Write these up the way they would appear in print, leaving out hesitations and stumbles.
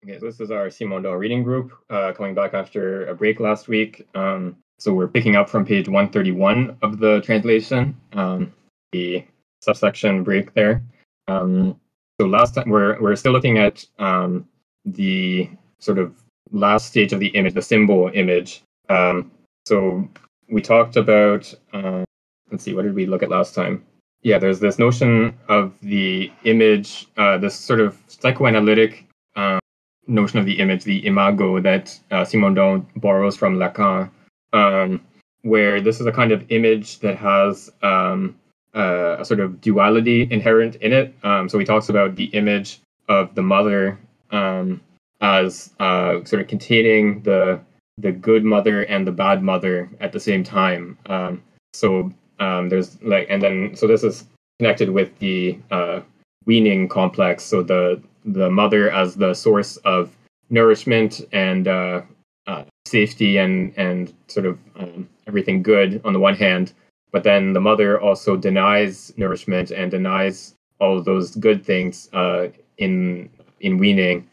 Okay, so this is our Simondon reading group, coming back after a break last week. So we're picking up from page 131 of the translation, the subsection break there. So last time we're still looking at the sort of last stage of the image, the symbol image. So we talked about, let's see, what did we look at last time? Yeah, there's this notion of the image, this sort of psychoanalytic notion of the image, the imago, that Simondon borrows from Lacan, where this is a kind of image that has a sort of duality inherent in it. So he talks about the image of the mother as sort of containing the good mother and the bad mother at the same time. So there's like, and then so this is connected with the weaning complex. So the mother as the source of nourishment and safety and sort of everything good on the one hand, but then the mother also denies nourishment and denies all of those good things in weaning.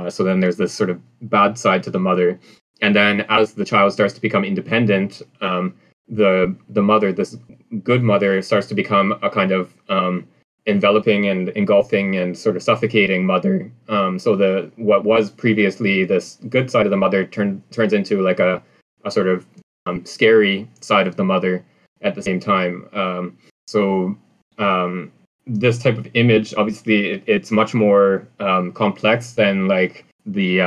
So then there's this sort of bad side to the mother, and then as the child starts to become independent, the mother, this good mother, starts to become a kind of enveloping and engulfing and sort of suffocating mother. So what was previously this good side of the mother turns into like a sort of scary side of the mother at the same time. So this type of image, obviously, it's much more complex than like the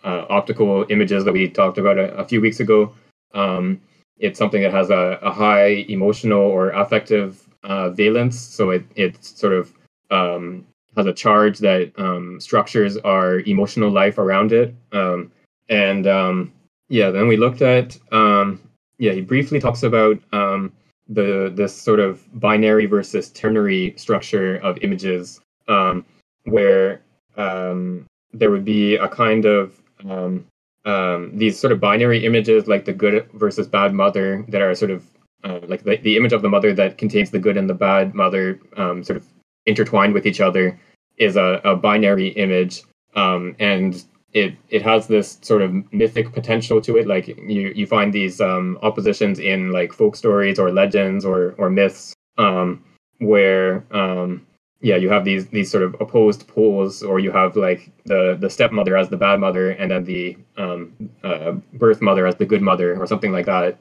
optical images that we talked about a few weeks ago. It's something that has a high emotional or affective valence, so it sort of has a charge that structures our emotional life around it. Then we looked at he briefly talks about this sort of binary versus ternary structure of images, where there would be a kind of these sort of binary images, like the good versus bad mother, that are sort of like the image of the mother that contains the good and the bad mother sort of intertwined with each other is a binary image, and it has this sort of mythic potential to it. Like you find these oppositions in like folk stories or legends or myths, where you have these sort of opposed poles, or you have like the stepmother as the bad mother, and then the birth mother as the good mother, or something like that.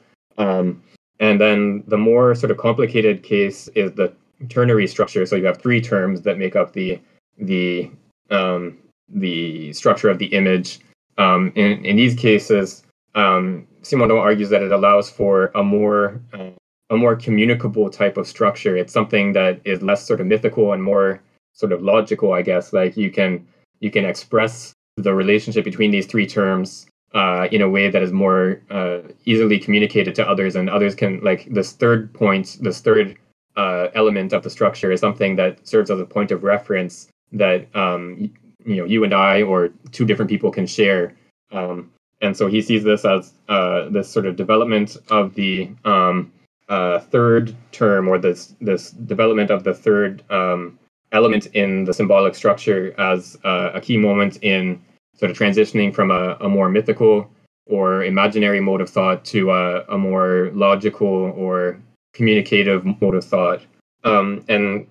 And then the more sort of complicated case is the ternary structure. So you have three terms that make up the structure of the image. In these cases, Simondon argues that it allows for a more communicable type of structure. It's something that is less sort of mythical and more sort of logical, I guess. Like you can express the relationship between these three terms in a way that is more easily communicated to others, and others can, like, this third element of the structure is something that serves as a point of reference that you and I or two different people can share. And so he sees this as this sort of development of the third term, or this development of the third element in the symbolic structure as a key moment in sort of transitioning from a more mythical or imaginary mode of thought to a more logical or communicative mode of thought. And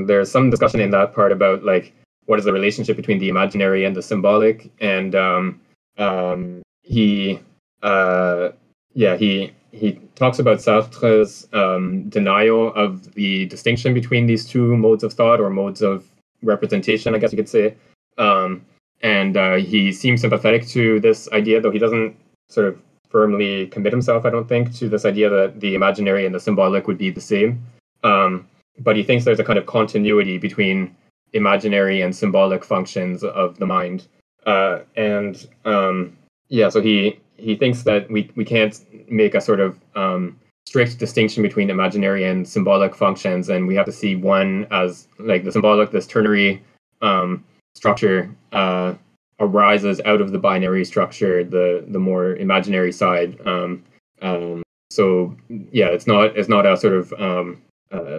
there's some discussion in that part about like what is the relationship between the imaginary and the symbolic, and he talks about Sartre's denial of the distinction between these two modes of thought, or modes of representation, I guess you could say. And he seems sympathetic to this idea, though he doesn't sort of firmly commit himself, I don't think, to this idea that the imaginary and the symbolic would be the same. But he thinks there's a kind of continuity between imaginary and symbolic functions of the mind. So he thinks that we can't make a sort of strict distinction between imaginary and symbolic functions, and we have to see one as like the symbolic, this ternary structure arises out of the binary structure, the more imaginary side. It's not a sort of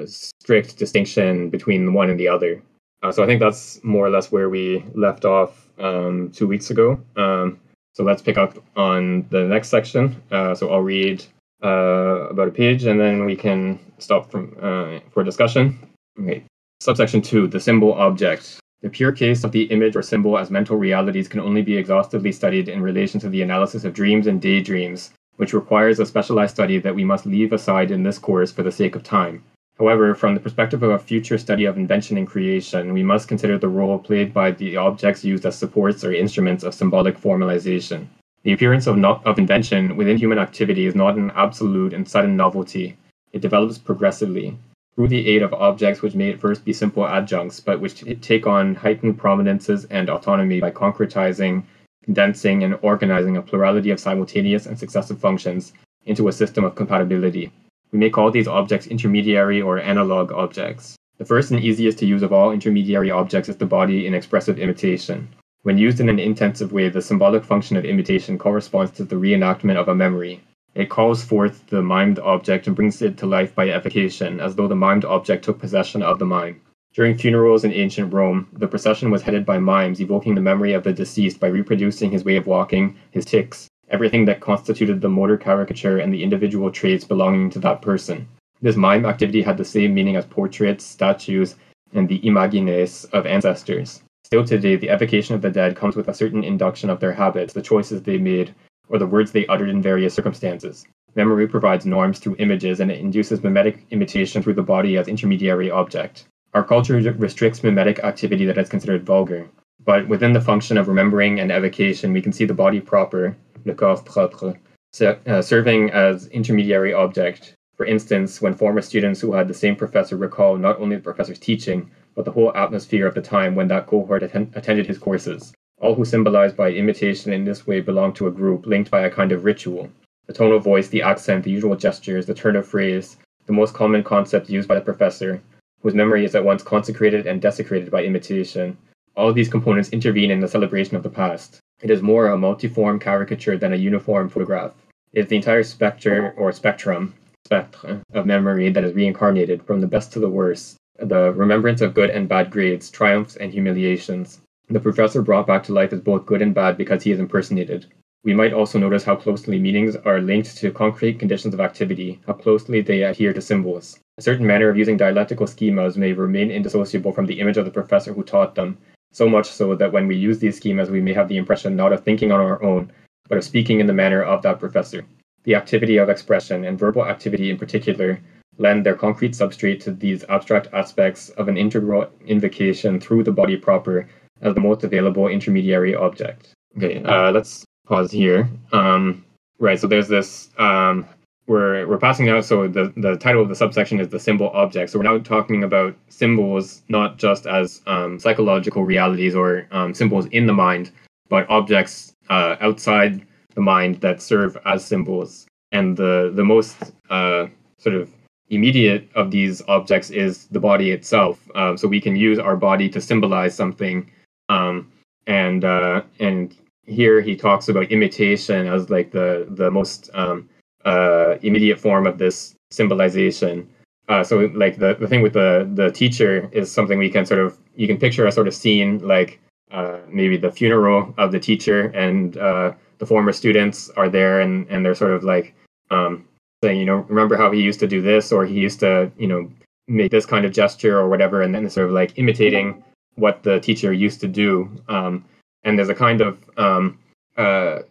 strict distinction between one and the other. So I think that's more or less where we left off 2 weeks ago. So let's pick up on the next section. So I'll read about a page, and then we can stop for discussion. Okay. Subsection 2, the symbol object. The pure case of the image or symbol as mental realities can only be exhaustively studied in relation to the analysis of dreams and daydreams, which requires a specialized study that we must leave aside in this course for the sake of time. However, from the perspective of a future study of invention and creation, we must consider the role played by the objects used as supports or instruments of symbolic formalization. The appearance of invention within human activity is not an absolute and sudden novelty. It develops progressively, through the aid of objects which may at first be simple adjuncts, but which take on heightened prominences and autonomy by concretizing, condensing, and organizing a plurality of simultaneous and successive functions into a system of compatibility. We may call these objects intermediary or analog objects. The first and easiest to use of all intermediary objects is the body in expressive imitation. When used in an intensive way, the symbolic function of imitation corresponds to the reenactment of a memory. It calls forth the mimed object and brings it to life by evocation, as though the mimed object took possession of the mime. During funerals in ancient Rome, the procession was headed by mimes, evoking the memory of the deceased by reproducing his way of walking, his tics, everything that constituted the motor caricature and the individual traits belonging to that person. This mime activity had the same meaning as portraits, statues, and the imagines of ancestors. Still today, the evocation of the dead comes with a certain induction of their habits, the choices they made, or the words they uttered in various circumstances. Memory provides norms through images, and it induces mimetic imitation through the body as intermediary object. Our culture restricts mimetic activity that is considered vulgar, but within the function of remembering and evocation, we can see the body proper, le corps propre, serving as intermediary object. For instance, when former students who had the same professor recall not only the professor's teaching, but the whole atmosphere of the time when that cohort attended his courses. All who symbolize by imitation in this way belong to a group linked by a kind of ritual. The tone of voice, the accent, the usual gestures, the turn of phrase, the most common concept used by the professor, whose memory is at once consecrated and desecrated by imitation. All of these components intervene in the celebration of the past. It is more a multiform caricature than a uniform photograph. It is the entire spectre of memory that is reincarnated, from the best to the worst, the remembrance of good and bad grades, triumphs and humiliations. The professor brought back to life is both good and bad because he is impersonated. We might also notice how closely meanings are linked to concrete conditions of activity, how closely they adhere to symbols. A certain manner of using dialectical schemas may remain indissociable from the image of the professor who taught them, so much so that when we use these schemas we may have the impression not of thinking on our own, but of speaking in the manner of that professor. The activity of expression, and verbal activity in particular, lend their concrete substrate to these abstract aspects of an integral invocation through the body proper as the most available intermediary object. Okay, let's pause here. Right, so there's this, we're passing now, so the title of the subsection is the symbol object. So we're now talking about symbols not just as psychological realities or symbols in the mind, but objects outside the mind that serve as symbols. And the most sort of immediate of these objects is the body itself. So we can use our body to symbolize something. And here he talks about imitation as like the most immediate form of this symbolization. So like the thing with the teacher is something we can you can picture a sort of scene like maybe the funeral of the teacher, and the former students are there, and they're sort of like saying, remember how he used to do this, or he used to, make this kind of gesture or whatever, and then sort of like imitating what the teacher used to do. And there's a kind of, as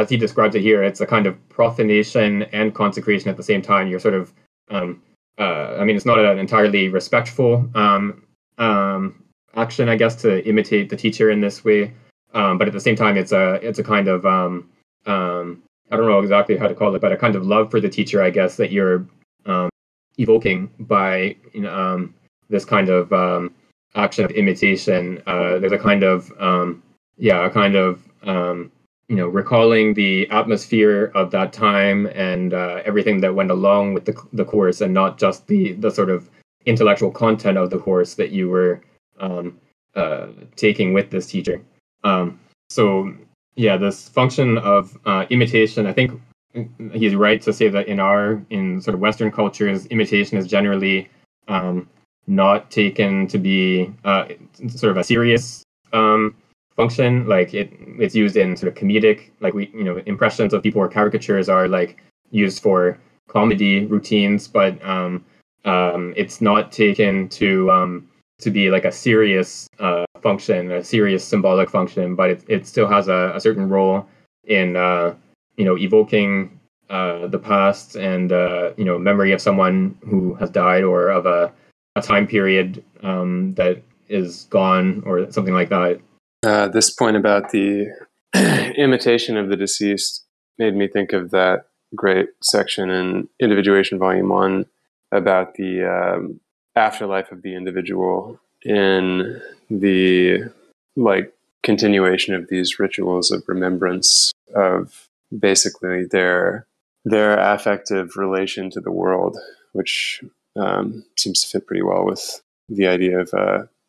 he describes it here, it's a kind of profanation and consecration at the same time. You're sort of, it's not an entirely respectful action, I guess, to imitate the teacher in this way. But at the same time, it's a kind of, I don't know exactly how to call it, but a kind of love for the teacher, I guess, that you're evoking by this kind of action of imitation. There's a kind of recalling the atmosphere of that time and everything that went along with the course, and not just the sort of intellectual content of the course that you were taking with this teacher. So this function of imitation, I think he's right to say that in sort of Western cultures, imitation is generally not taken to be sort of a serious function. Like it's used in sort of comedic, like impressions of people or caricatures are like used for comedy routines, but it's not taken to be like a serious function, a serious symbolic function, but it still has a certain role in evoking the past and memory of someone who has died or of a time period that is gone or something like that. This point about the imitation of the deceased made me think of that great section in Individuation Volume 1 about the afterlife of the individual in the continuation of these rituals of remembrance of basically their affective relation to the world, which seems to fit pretty well with the idea of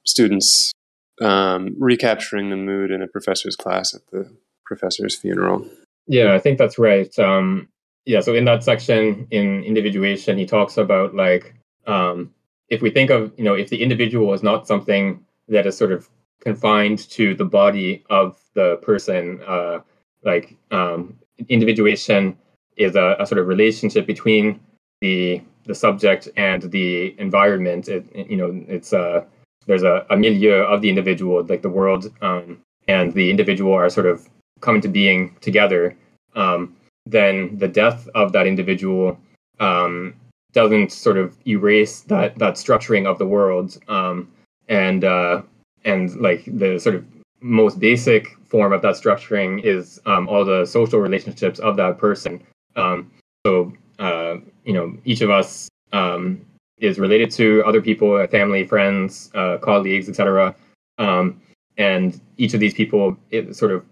students recapturing the mood in a professor's class at the professor's funeral. Yeah, I think that's right. So in that section in Individuation, he talks about if we think of, if the individual is not something that is sort of confined to the body of the person, individuation is a sort of relationship between the subject and the environment. There's a milieu of the individual, like the world and the individual are sort of come into being together. Then the death of that individual doesn't sort of erase that structuring of the world, and like the sort of most basic form of that structuring is all the social relationships of that person. Each of us is related to other people, family, friends, colleagues, etc. And each of these people, it sort of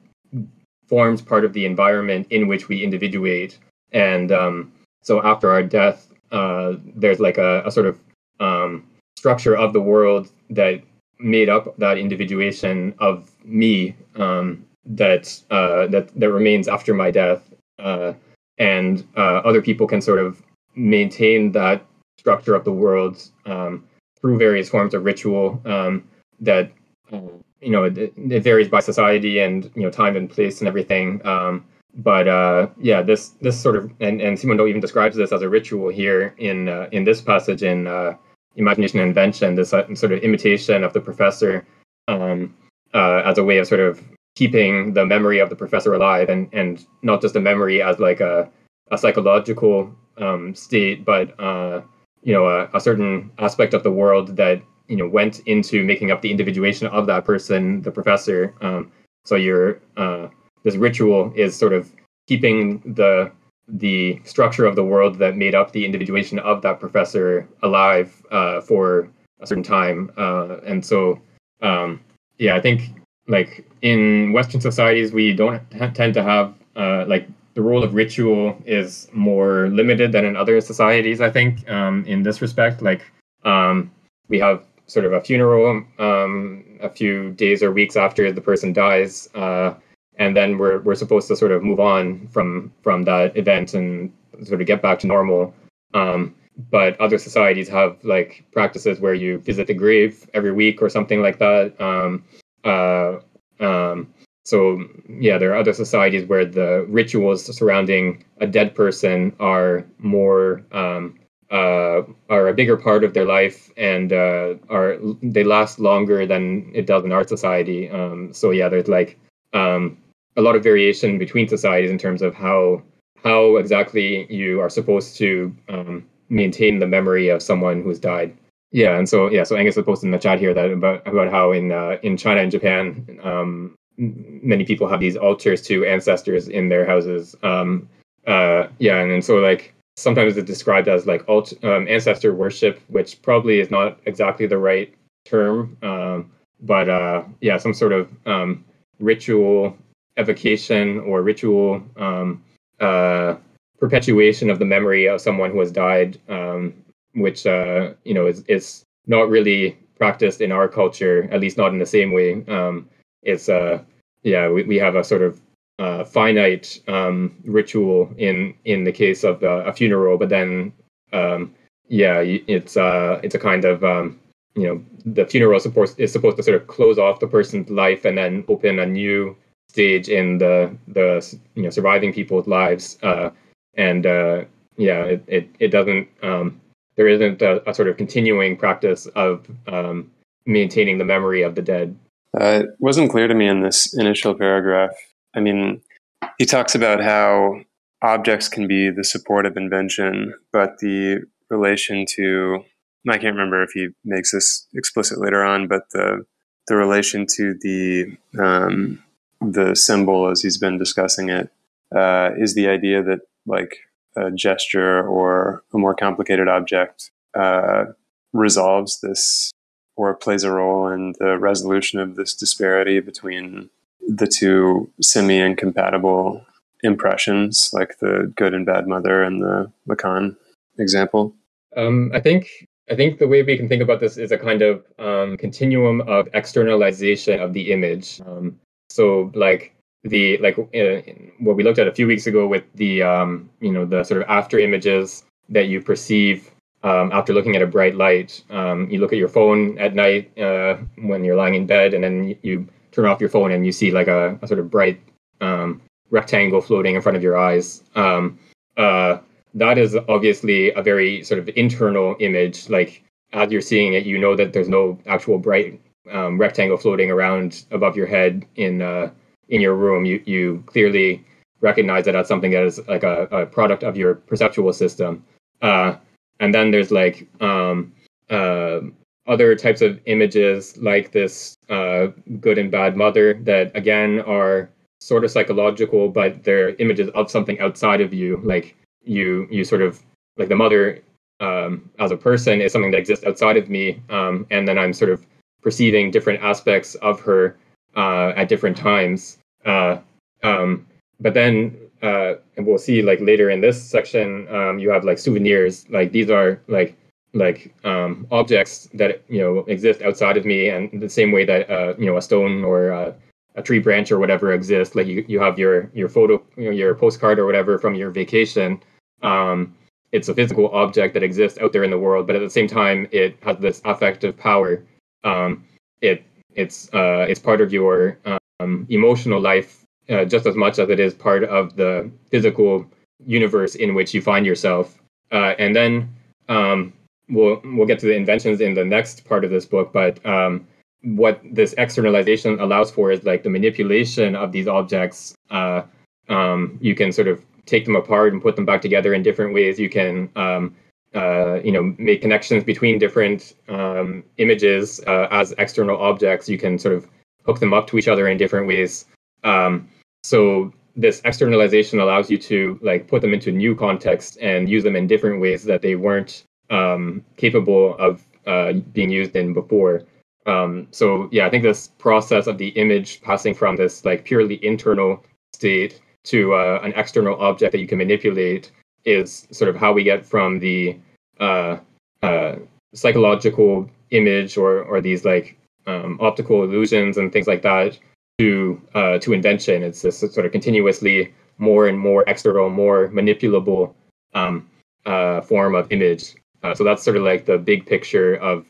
forms part of the environment in which we individuate. And so after our death, there's like a sort of structure of the world that made up that individuation of me that remains after my death. And other people can sort of maintain that structure of the world through various forms of ritual that it varies by society and time and place and everything. This sort of and Simondo even describes this as a ritual here in this passage in Imagination and Invention. This sort of imitation of the professor as a way of sort of keeping the memory of the professor alive, and not just a memory as like a psychological state, but a certain aspect of the world that went into making up the individuation of that person, the professor. So this ritual is sort of keeping the structure of the world that made up the individuation of that professor alive for a certain time. I think like in Western societies, we don't tend to have the role of ritual is more limited than in other societies, I think, in this respect. We have sort of a funeral a few days or weeks after the person dies, and then we're supposed to sort of move on from that event and sort of get back to normal. But other societies have like practices where you visit the grave every week or something like that. There are other societies where the rituals surrounding a dead person are more are a bigger part of their life, and they last longer than it does in our society. There's like a lot of variation between societies in terms of how exactly you are supposed to maintain the memory of someone who's died. So Angus was posting in the chat here that about how in China and Japan, many people have these altars to ancestors in their houses. Sometimes it's described as like ancestor worship, which probably is not exactly the right term, some sort of ritual evocation or ritual perpetuation of the memory of someone who has died, which is not really practiced in our culture, at least not in the same way. We have a sort of finite ritual in the case of a funeral, but then it's a kind of the funeral is supposed to sort of close off the person's life and then open a new stage in the surviving people's lives. It doesn't. There isn't a sort of continuing practice of maintaining the memory of the dead. It wasn't clear to me in this initial paragraph. I mean, he talks about how objects can be the support of invention, but the relation to, I can't remember if he makes this explicit later on, but the relation to the symbol as he's been discussing it is the idea that like a gesture or a more complicated object resolves this or plays a role in the resolution of this disparity between the two semi-incompatible impressions, like the good and bad mother and the Lacan example. I think the way we can think about this is a kind of continuum of externalization of the image. So what we looked at a few weeks ago with the the sort of after images that you perceive after looking at a bright light. You look at your phone at night when you're lying in bed, and then you turn off your phone and you see like a sort of bright rectangle floating in front of your eyes. That is obviously a very sort of internal image. Like as you're seeing it, you know that there's no actual bright rectangle floating around above your head in your room. You clearly recognize that as something that is like a product of your perceptual system. And then there's like other types of images like this good and bad mother that again are sort of psychological, but they're images of something outside of you. Like you sort of like the mother as a person is something that exists outside of me, and then I'm sort of perceiving different aspects of her at different times. But then and we'll see like later in this section, you have like souvenirs. Like these are like objects that exist outside of me, and the same way that a stone or a tree branch or whatever exists. Like you have your photo, your postcard or whatever from your vacation. It's a physical object that exists out there in the world, but at the same time, it has this affective power. It's part of your emotional life just as much as it is part of the physical universe in which you find yourself. And then we'll get to the inventions in the next part of this book, but what this externalization allows for is like the manipulation of these objects. You can sort of take them apart and put them back together in different ways. You can make connections between different images as external objects. You can sort of hook them up to each other in different ways. So this externalization allows you to like put them into new contexts and use them in different ways that they weren't capable of being used in before. I think this process of the image passing from this like purely internal state to an external object that you can manipulate is sort of how we get from the psychological image or these like optical illusions and things like that to invention. It's this sort of continuously more and more external, more manipulable form of image. So that's sort of like the big picture of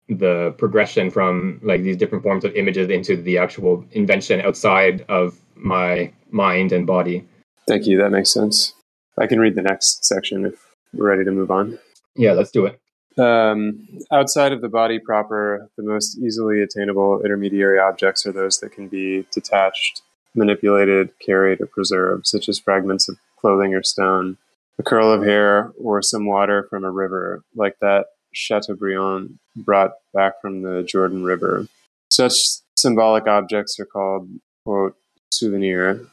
the progression from like these different forms of images into the actual invention outside of my mind and body. Thank you. That makes sense. I can read the next section if we're ready to move on. Yeah, let's do it. Outside of the body proper, the most easily attainable intermediary objects are those that can be detached, manipulated, carried, or preserved, such as fragments of clothing or stone, a curl of hair, or some water from a river, like that Chateaubriand brought back from the Jordan River. Such symbolic objects are called, quote, souvenir,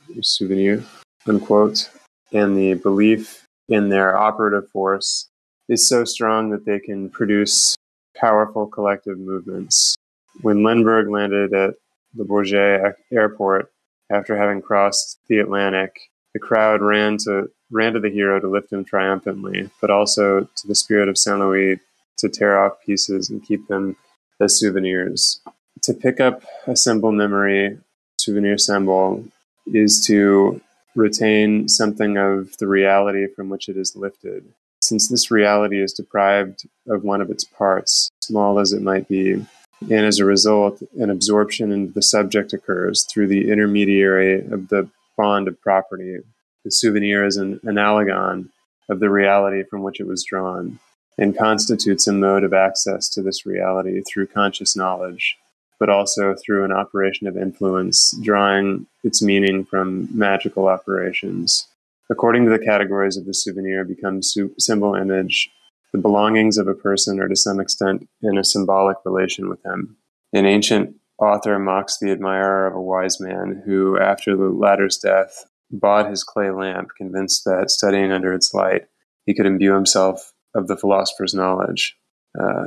unquote, and the belief in their operative force is so strong that they can produce powerful collective movements. When Lindbergh landed at Le Bourget Airport after having crossed the Atlantic, the crowd ran to the hero to lift him triumphantly, but also to the spirit of Saint Louis to tear off pieces and keep them as souvenirs. To pick up a symbol memory, souvenir symbol, is to retain something of the reality from which it is lifted. since this reality is deprived of one of its parts, small as it might be, and as a result, an absorption into the subject occurs through the intermediary of the bond of property. The souvenir is an analogon of the reality from which it was drawn, and constitutes a mode of access to this reality through conscious knowledge, but also through an operation of influence, drawing its meaning from magical operations. According to the categories of the souvenir become symbol image, the belongings of a person are to some extent in a symbolic relation with him. An ancient author mocks the admirer of a wise man who, after the latter's death, bought his clay lamp, convinced that, studying under its light, he could imbue himself of the philosopher's knowledge.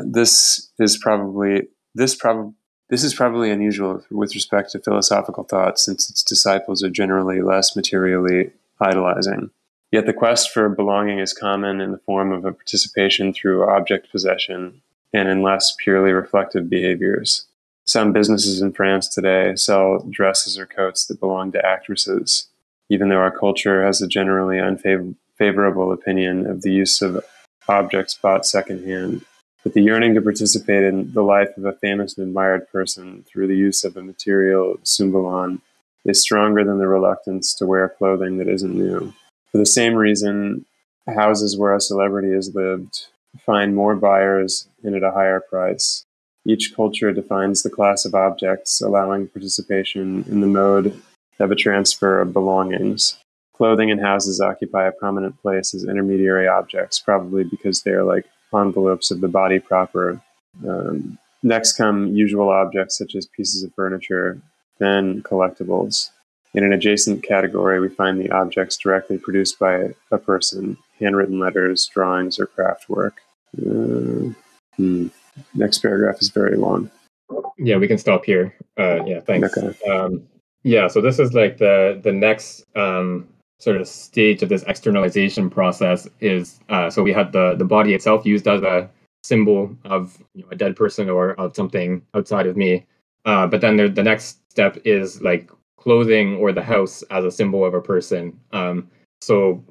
This is probably unusual with respect to philosophical thought, since its disciples are generally less materially idolizing. Yet the quest for belonging is common in the form of a participation through object possession and in less purely reflective behaviors. Some businesses in France today sell dresses or coats that belong to actresses, even though our culture has a generally unfavorable opinion of the use of objects bought secondhand. But the yearning to participate in the life of a famous and admired person through the use of a material symbolon is stronger than the reluctance to wear clothing that isn't new. For the same reason, houses where a celebrity has lived find more buyers and at a higher price. Each culture defines the class of objects allowing participation in the mode of a transfer of belongings. Clothing and houses occupy a prominent place as intermediary objects, probably because they are like envelopes of the body proper. Next come usual objects such as pieces of furniture, then collectibles. In an adjacent category, we find the objects directly produced by a person, handwritten letters, drawings, or craft work. Next paragraph is very long. Yeah, we can stop here. Yeah, thanks. Okay. Yeah, so this is like the next sort of stage of this externalization process is, so we had the body itself used as a symbol of a dead person or of something outside of me. But then the next step is like clothing or the house as a symbol of a person. So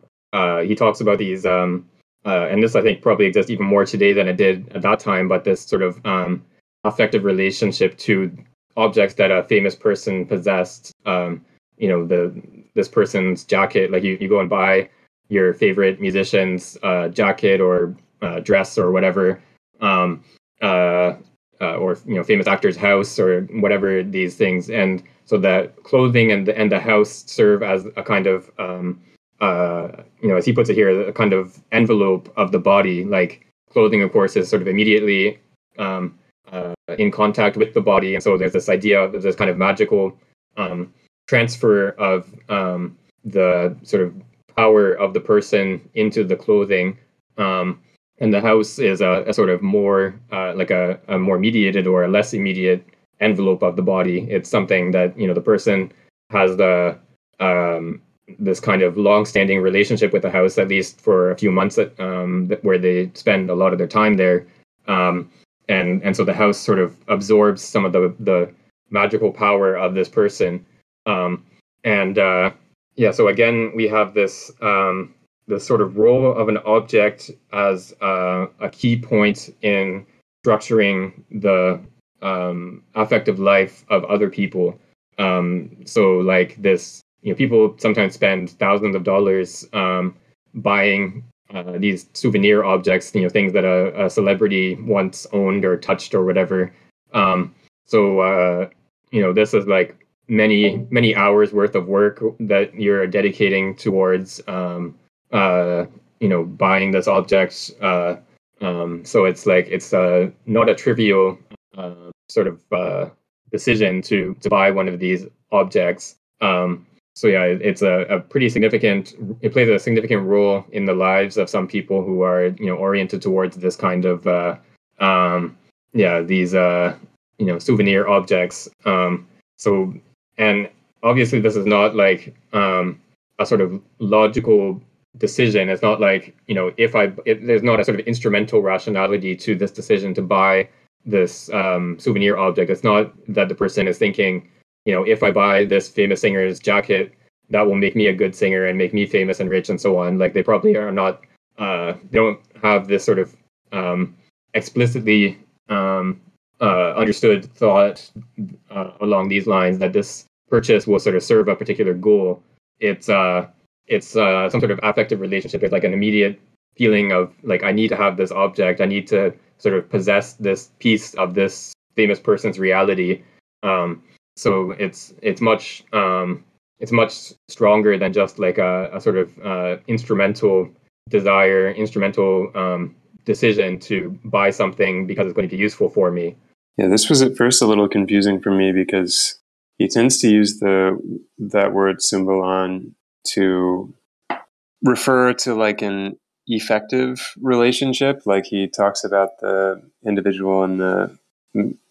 he talks about these, and this I think probably exists even more today than it did at that time, but this sort of affective relationship to objects that a famous person possessed. This person's jacket, like you go and buy your favorite musician's jacket or dress or whatever, or famous actor's house or whatever these things, and so that clothing and the house serve as a kind of as he puts it here, a kind of envelope of the body. Like clothing, of course, is sort of immediately in contact with the body, and so there's this idea of this kind of magical transfer of the sort of power of the person into the clothing, and the house is a sort of more like a more mediated or a less immediate envelope of the body. It's something that the person has the this kind of long-standing relationship with the house, at least for a few months, where they spend a lot of their time there. And so the house sort of absorbs some of the magical power of this person. So again, we have this sort of role of an object as a key point in structuring the affective life of other people. So like this, people sometimes spend thousands of dollars buying these souvenir objects, things that a celebrity once owned or touched or whatever. This is like many hours worth of work that you're dedicating towards buying this object. So it's not a trivial sort of decision to buy one of these objects. It's a pretty significant. It plays a significant role in the lives of some people who are oriented towards this kind of these souvenir objects. And obviously this is not like a sort of logical decision. It's not like there's not a sort of instrumental rationality to this decision to buy this souvenir object. It's not that the person is thinking, if I buy this famous singer's jacket, that will make me a good singer and make me famous and rich and so on. Like they probably are not don't have this sort of explicitly understood thought along these lines that this purchase will sort of serve a particular goal. It's some sort of affective relationship. It's like an immediate feeling of like, I need to have this object. I need to sort of possess this piece of this famous person's reality. So it's much stronger than just like a sort of instrumental desire, instrumental decision to buy something because it's going to be useful for me. Yeah, this was at first a little confusing for me because he tends to use that word symbolon to refer to like an effective relationship. Like he talks about the individual and the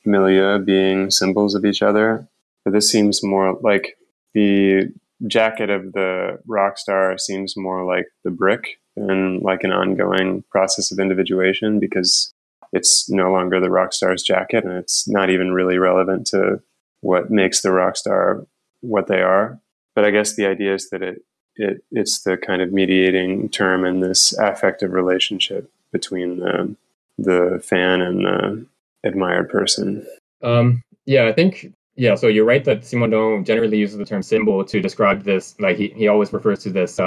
milieu being symbols of each other. But this seems more like the jacket of the rock star seems more like the brick than like an ongoing process of individuation, because it's no longer the rock star's jacket and it's not even really relevant to what makes the rock star what they are. But I guess the idea is that it's the kind of mediating term in this affective relationship between the fan and the admired person. I think, so you're right that Simondon generally uses the term symbol to describe this. Like he always refers to this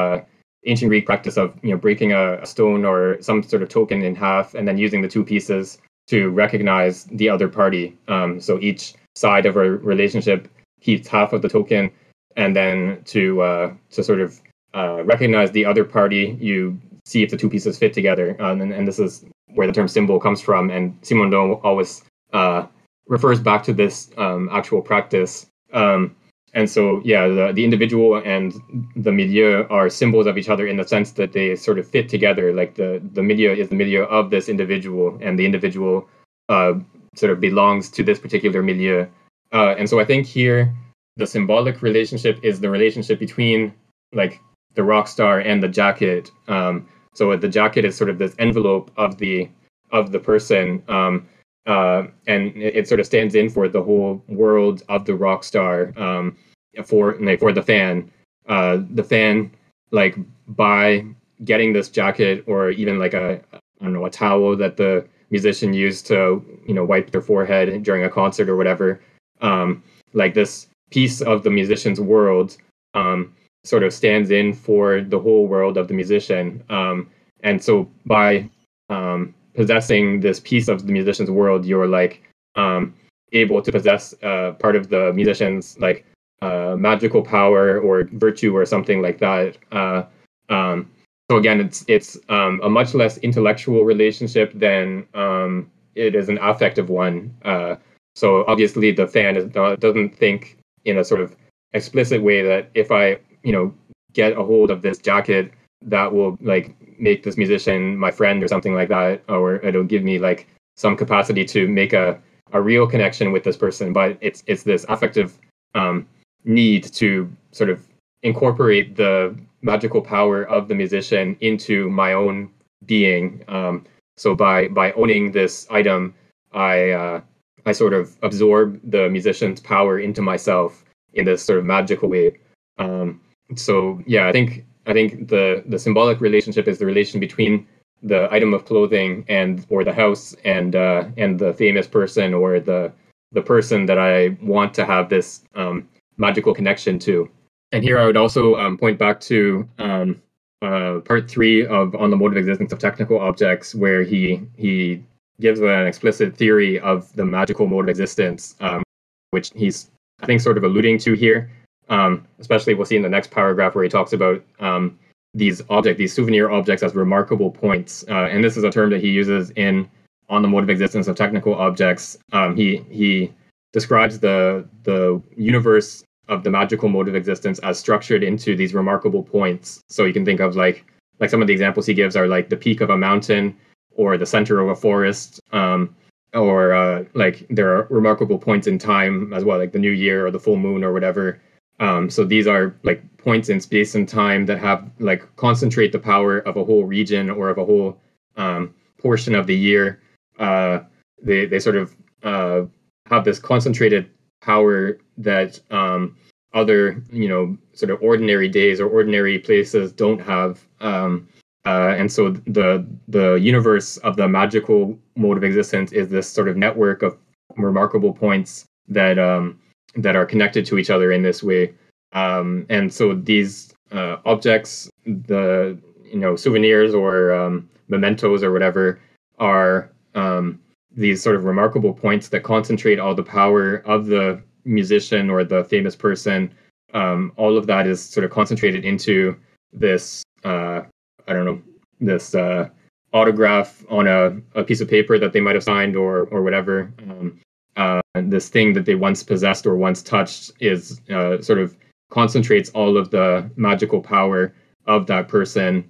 ancient Greek practice of breaking a stone or some sort of token in half and then using the two pieces to recognize the other party. So each side of a relationship keeps half of the token, and then to sort of recognize the other party, you see if the two pieces fit together. And this is where the term symbol comes from. And Simondon always refers back to this actual practice. And so, the individual and the milieu are symbols of each other in the sense that they sort of fit together. Like the milieu is the milieu of this individual, and the individual sort of belongs to this particular milieu. And so I think here the symbolic relationship is the relationship between like the rock star and the jacket. So the jacket is sort of this envelope of the person. And it sort of stands in for the whole world of the rock star, for the fan. The fan, like by getting this jacket, or even like a towel that the musician used to wipe their forehead during a concert or whatever. Like this piece of the musician's world sort of stands in for the whole world of the musician. And so by possessing this piece of the musician's world, you're like able to possess part of the musician's like magical power or virtue or something like that. So again, it's a much less intellectual relationship than it is an affective one. So obviously the fan doesn't think in a sort of explicit way that if I get a hold of this jacket, that will like make this musician my friend or something like that, or it'll give me like some capacity to make a real connection with this person. But it's this affective need to sort of incorporate the magical power of the musician into my own being. So by owning this item, I sort of absorb the musician's power into myself in this sort of magical way. I think the symbolic relationship is the relation between the item of clothing or the house and the famous person or the person that I want to have this magical connection to. And here I would also point back to part 3 of On the Mode of Existence of Technical Objects, where he gives an explicit theory of the magical mode of existence, which he's, I think, sort of alluding to here. Especially we'll see in the next paragraph where he talks about these souvenir objects as remarkable points. And this is a term that he uses On the Mode of Existence of Technical Objects. He describes the universe of the magical mode of existence as structured into these remarkable points. So you can think of like some of the examples he gives are like the peak of a mountain or the center of a forest, or like there are remarkable points in time as well, like the new year or the full moon or whatever. So these are like points in space and time that have like concentrate the power of a whole region or of a whole portion of the year. They sort of have this concentrated power that other sort of ordinary days or ordinary places don't have And so the universe of the magical mode of existence is this sort of network of remarkable points that are connected to each other in this way. And so these objects, the souvenirs or mementos or whatever, are these sort of remarkable points that concentrate all the power of the musician or the famous person. All of that is sort of concentrated into this this autograph on a piece of paper that they might have signed or whatever. This thing that they once possessed or once touched is sort of concentrates all of the magical power of that person.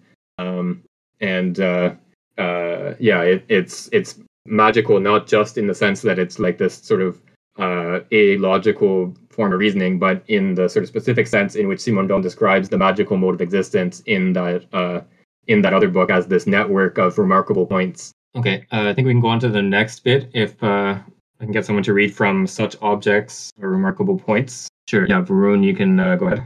It's magical not just in the sense that it's like this sort of a logical form of reasoning, but in the sort of specific sense in which Simondon describes the magical mode of existence in that other book as this network of remarkable points. Okay, I think we can go on to the next bit if I can get someone to read from Such Objects or Remarkable Points. Sure, yeah, Varun, you can go ahead.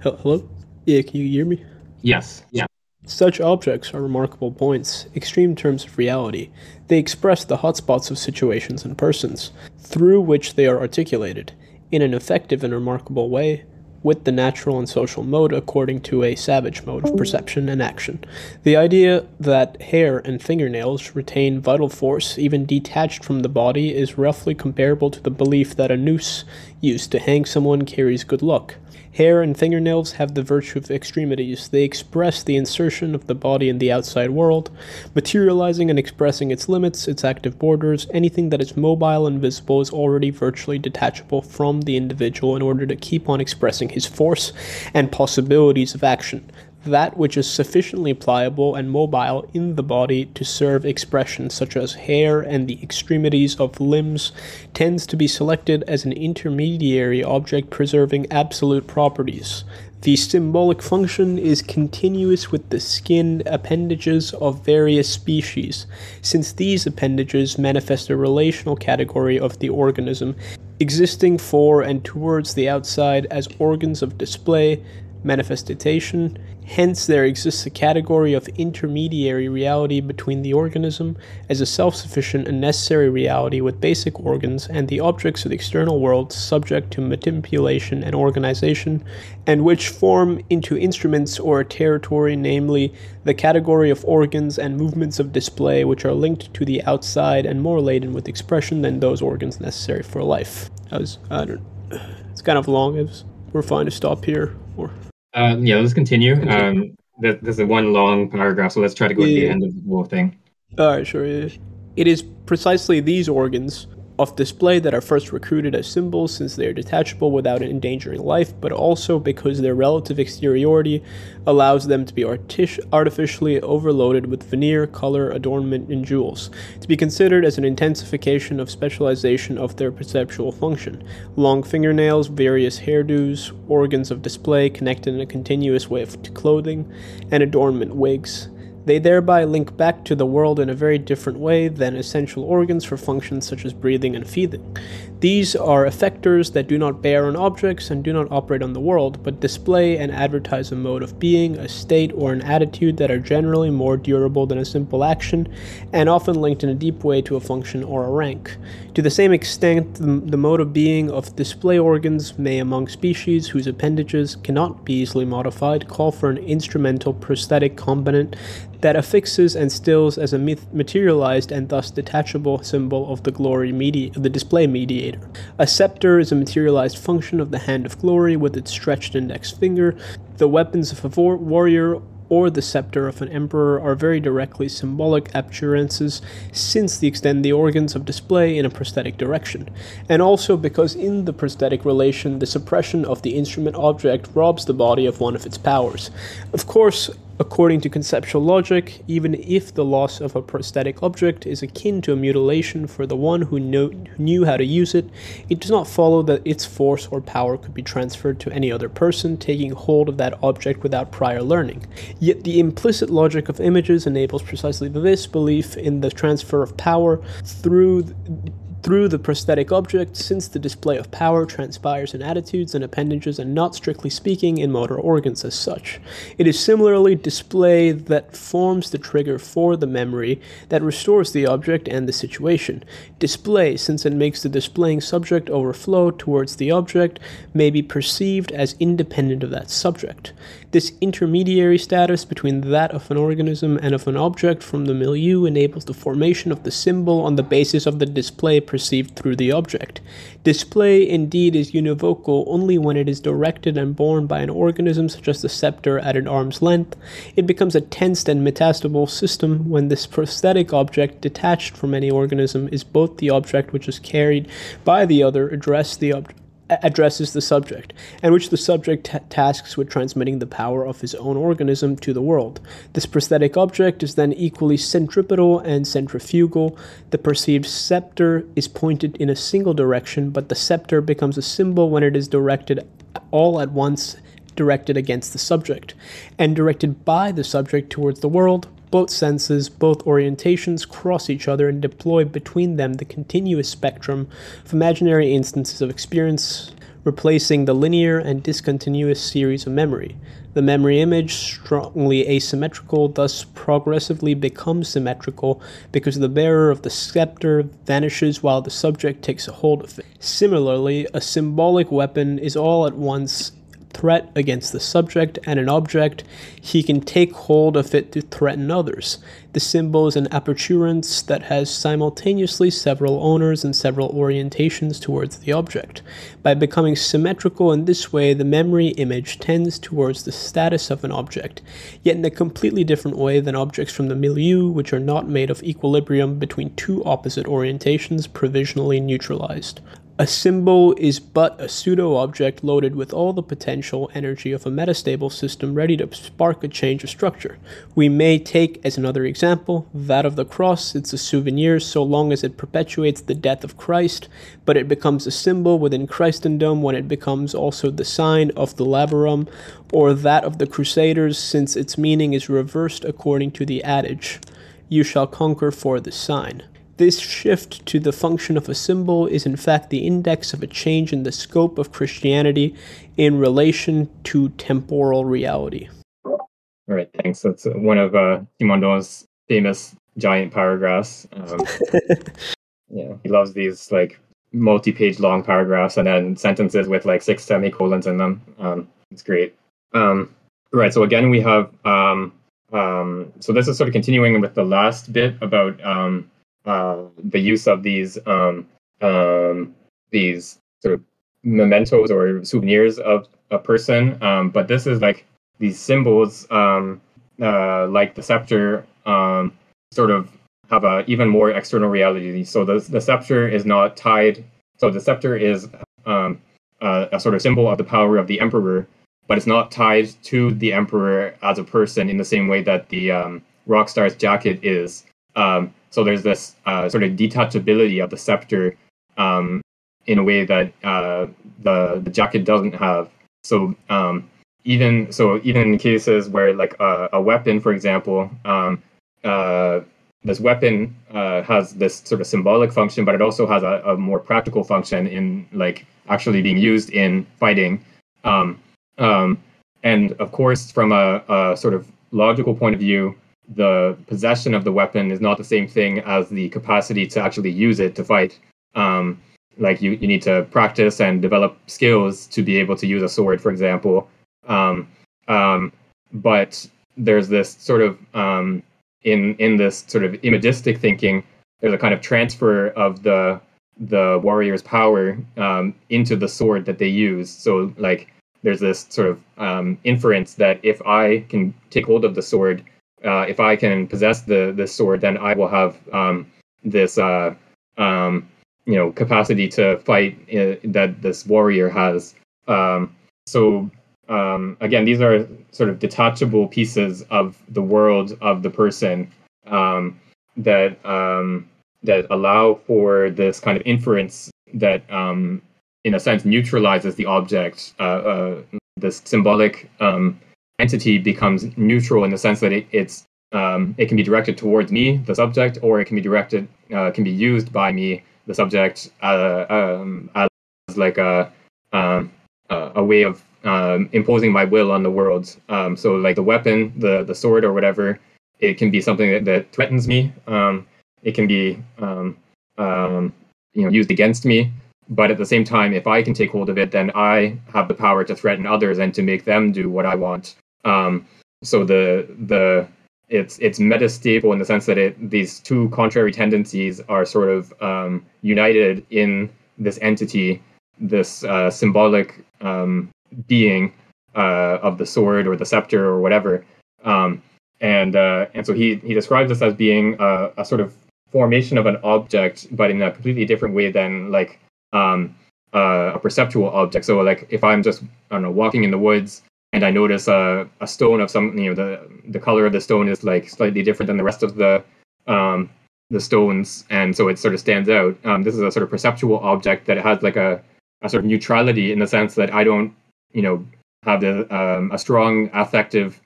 Hello? Yeah, can you hear me? Yes, yeah. Such objects are remarkable points, extreme terms of reality. They express the hotspots of situations and persons, through which they are articulated, in an effective and remarkable way, with the natural and social mode according to a savage mode of perception and action. The idea that hair and fingernails retain vital force even detached from the body is roughly comparable to the belief that a noose used to hang someone carries good luck. Hair and fingernails have the virtue of extremities. They express the insertion of the body in the outside world, materializing and expressing its limits, its active borders. Anything that is mobile and visible is already virtually detachable from the individual in order to keep on expressing his force and possibilities of action. That which is sufficiently pliable and mobile in the body to serve expression, such as hair and the extremities of limbs, tends to be selected as an intermediary object preserving absolute properties. The symbolic function is continuous with the skin appendages of various species, since these appendages manifest a relational category of the organism, existing for and towards the outside as organs of display, manifestation. Hence, there exists a category of intermediary reality between the organism as a self-sufficient and necessary reality with basic organs and the objects of the external world subject to manipulation and organization, and which form into instruments or a territory, namely the category of organs and movements of display which are linked to the outside and more laden with expression than those organs necessary for life. It's kind of long. We're fine to stop here. Let's continue. There's a one long paragraph, so let's try to go to the end of the whole thing. Alright, sure. Yeah. It is precisely these organs of display that are first recruited as symbols, since they are detachable without endangering life, but also because their relative exteriority allows them to be artificially overloaded with veneer, color, adornment, and jewels, to be considered as an intensification of specialization of their perceptual function. Long fingernails, various hairdos, organs of display connected in a continuous way to clothing, and adornment wigs. They thereby link back to the world in a very different way than essential organs for functions such as breathing and feeding. These are effectors that do not bear on objects and do not operate on the world, but display and advertise a mode of being, a state, or an attitude that are generally more durable than a simple action, and often linked in a deep way to a function or a rank. To the same extent, the mode of being of display organs may, among species whose appendages cannot be easily modified, call for an instrumental prosthetic component that affixes and stills as a materialized and thus detachable symbol of the display mediator. A scepter is a materialized function of the hand of glory with its stretched index finger. The weapons of a warrior or the scepter of an emperor are very directly symbolic appearances, since they extend the organs of display in a prosthetic direction, and also because in the prosthetic relation the suppression of the instrument object robs the body of one of its powers. Of course, according to conceptual logic, even if the loss of a prosthetic object is akin to a mutilation for the one who knew how to use it, it does not follow that its force or power could be transferred to any other person taking hold of that object without prior learning. Yet the implicit logic of images enables precisely this belief in the transfer of power through through the prosthetic object, since the display of power transpires in attitudes and appendages and not strictly speaking in motor organs as such. It is similarly display that forms the trigger for the memory that restores the object and the situation. Display, since it makes the displaying subject overflow towards the object, may be perceived as independent of that subject. This intermediary status between that of an organism and of an object from the milieu enables the formation of the symbol on the basis of the display perceived through the object. Display, indeed, is univocal only when it is directed and borne by an organism such as the scepter at an arm's length. It becomes a tensed and metastable system when this prosthetic object, detached from any organism, is both the object which is carried by the other, addresses the subject, and which the subject tasks with transmitting the power of his own organism to the world. This prosthetic object is then equally centripetal and centrifugal. The perceived scepter is pointed in a single direction, but the scepter becomes a symbol when it is directed all at once, directed against the subject, and directed by the subject towards the world. Both senses, both orientations cross each other and deploy between them the continuous spectrum of imaginary instances of experience, replacing the linear and discontinuous series of memory. The memory image, strongly asymmetrical, thus progressively becomes symmetrical because the bearer of the scepter vanishes while the subject takes a hold of it. Similarly, a symbolic weapon is all at once threat against the subject and an object. He can take hold of it to threaten others. The symbol is an aperturance that has simultaneously several owners and several orientations towards the object. By becoming symmetrical in this way, the memory image tends towards the status of an object, yet in a completely different way than objects from the milieu, which are not made of equilibrium between two opposite orientations provisionally neutralized. A symbol is but a pseudo-object loaded with all the potential energy of a metastable system ready to spark a change of structure. We may take as another example that of the cross. It's a souvenir so long as it perpetuates the death of Christ, but it becomes a symbol within Christendom when it becomes also the sign of the laverum, or that of the Crusaders, since its meaning is reversed according to the adage, "You shall conquer for this sign." This shift to the function of a symbol is in fact the index of a change in the scope of Christianity in relation to temporal reality. All right, thanks. That's one of Simondon's famous giant paragraphs. Yeah, he loves these like multi-page long paragraphs and then sentences with like 6 semicolons in them. It's great. Right, so again we have so this is sort of continuing with the last bit about the use of these sort of mementos or souvenirs of a person, but this is like these symbols, like the scepter, sort of have a even more external reality. So the scepter is not tied. So the scepter is a sort of symbol of the power of the emperor, but it's not tied to the emperor as a person in the same way that the rock star's jacket is. So there's this sort of detachability of the scepter in a way that the jacket doesn't have. So even in cases where like a weapon, for example, this weapon has this sort of symbolic function, but it also has a more practical function in like actually being used in fighting. And of course, from a sort of logical point of view, the possession of the weapon is not the same thing as the capacity to actually use it to fight. Like you need to practice and develop skills to be able to use a sword, for example. But there's this sort of in this sort of imagistic thinking, there's a kind of transfer of the warrior's power into the sword that they use. So like there's this sort of inference that if I can take hold of the sword, if I can possess this sword, then I will have this capacity to fight that this warrior has. So again, these are sort of detachable pieces of the world of the person that allow for this kind of inference that, in a sense, neutralizes the object. This symbolic entity becomes neutral in the sense that it can be directed towards me, the subject, or it can be directed, can be used by me, the subject as like a way of imposing my will on the world. So like the weapon, the sword or whatever, it can be something that threatens me. It can be used against me. But at the same time, if I can take hold of it, then I have the power to threaten others and to make them do what I want. So it's metastable in the sense that these two contrary tendencies are sort of united in this entity, this symbolic being of the sword or the scepter or whatever. And so he describes this as being a sort of formation of an object, but in a completely different way than like a perceptual object. So like if I'm just, I don't know, walking in the woods and I notice a stone of some, the color of the stone is like slightly different than the rest of the stones, and so it sort of stands out. This is a sort of perceptual object that it has like a sort of neutrality in the sense that I don't, have a strong affective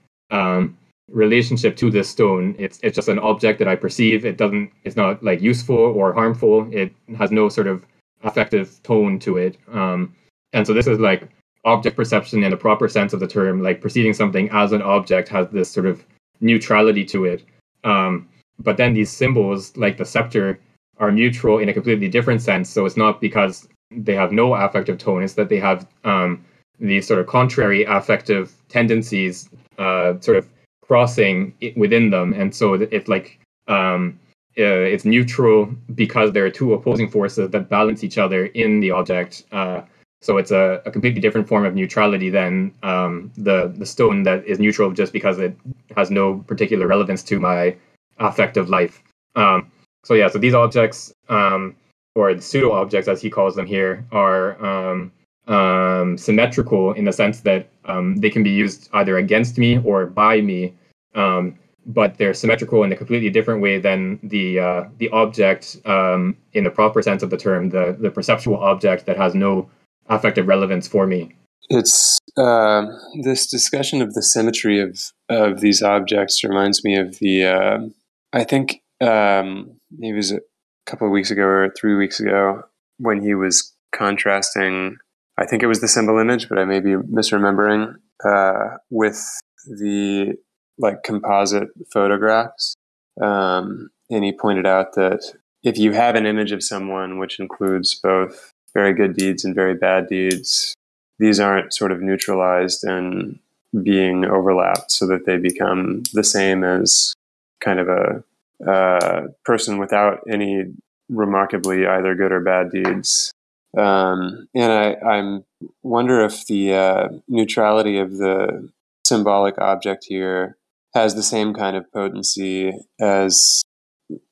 relationship to this stone. It's just an object that I perceive. It's not like useful or harmful. It has no sort of affective tone to it. And so this is like object perception in the proper sense of the term, like perceiving something as an object has this sort of neutrality to it. But then these symbols, like the scepter, are neutral in a completely different sense. So it's not because they have no affective tone, it's that they have these sort of contrary affective tendencies sort of crossing within them. And so it's like it's neutral because there are two opposing forces that balance each other in the object. So it's a completely different form of neutrality than the stone that is neutral just because it has no particular relevance to my affective life. So these objects, or the pseudo objects as he calls them here, are symmetrical in the sense that they can be used either against me or by me. But they're symmetrical in a completely different way than the object in the proper sense of the term, the perceptual object that has no affective relevance for me. It's this discussion of the symmetry of these objects reminds me of the I think maybe it was a couple of weeks ago or 3 weeks ago when he was contrasting, I think it was the symbol image, but I may be misremembering, with the like composite photographs. And he pointed out that if you have an image of someone which includes both very good deeds and very bad deeds, these aren't sort of neutralized and being overlapped so that they become the same as kind of a person without any remarkably either good or bad deeds. And I wonder if the neutrality of the symbolic object here has the same kind of potency as